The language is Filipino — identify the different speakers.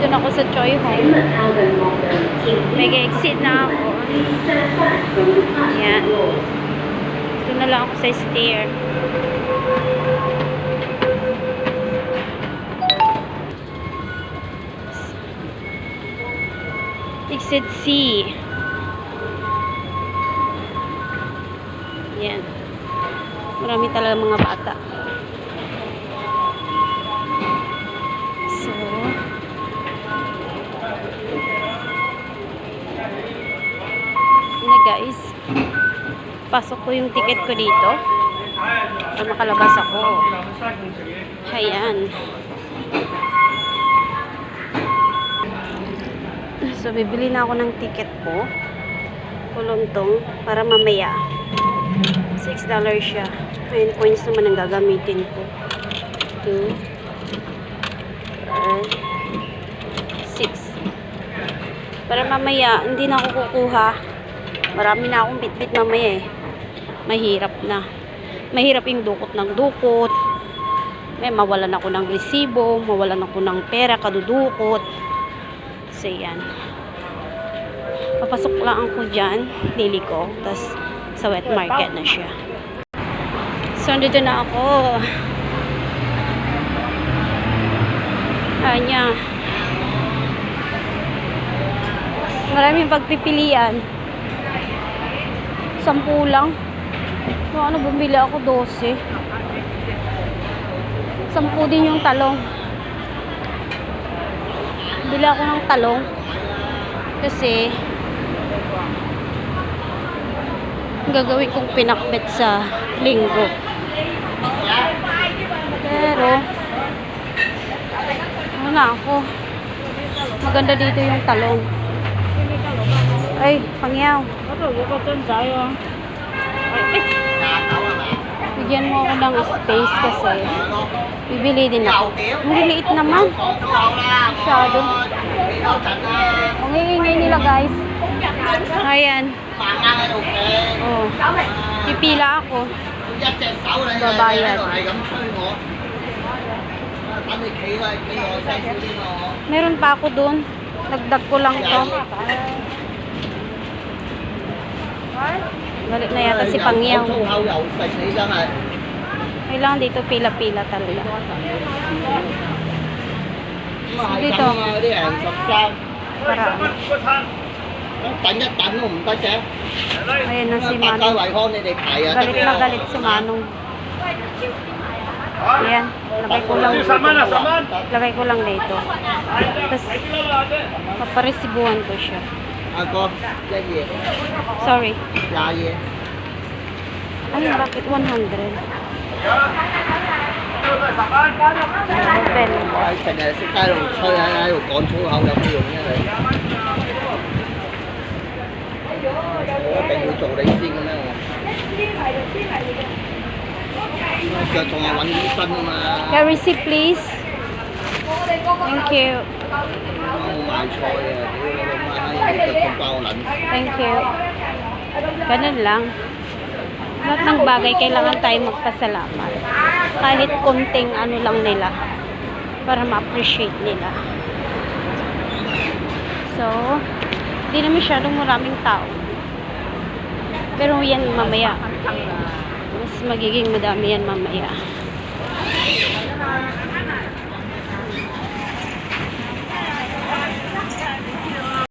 Speaker 1: Nandito na ako sa Choi Hong. Mag-exit na ako. Ayan. Ito na lang ako sa stair. Exit C. Ayan. Marami talaga mga bata. So, na guys, pasok ko yung ticket ko dito para makalabas ako. Ayan. So, bibili na ako ng ticket ko. Kuluntong para mamaya. $6 siya. Ayun, coins naman ang gagamitin ko. 2, 4, 6. Para mamaya, hindi na ako kukuha. Marami na akong bitbit mamaya eh. Mahirap na. Mahirap yung dukot ng dukot. May mawalan ako ng resibo. Mawalan ako ng pera, kadudukot. So, yan. Papasok lang ako dyan. Daily ko. Tapos, sa wet market na siya. So, dito na ako. Anya. Maraming pagpipilian. 10 lang. So, ano, bumili ako 12. 10 din yung talong. Bili ako ng talong. Kasi, gagawin kong pinakbet sa linggo. Pero, ano na ako. Maganda dito yung talong. Ay, pangyaw. Bigyan mo ako ng space kasi bibili din ako. Ang liliit naman. Masyado. Ang ingay nila guys. Ayan. Oh. Pipila ako. Babayad. Meron pa ako dun. Dagdag ko lang to. Balik na yata si Pangyaw. Kailangan dito pila-pila talaga. Dito. Para. Ayan na si Manong. Galit na galit si Manong. Ayan. Lagay ko lang dito. Tapos, paparesibuhan ko siya. Sorry. Ano, bakit 100? Can receipt please? Thank you. Thank you. Ganun lang. Lahat ng bagay kailangan tayo magpasalamat. Kahit konting ano lang nila para ma-appreciate nila. So, hindi na masyadong maraming tao. Pero yan mamaya. Mas magiging madami yan mamaya.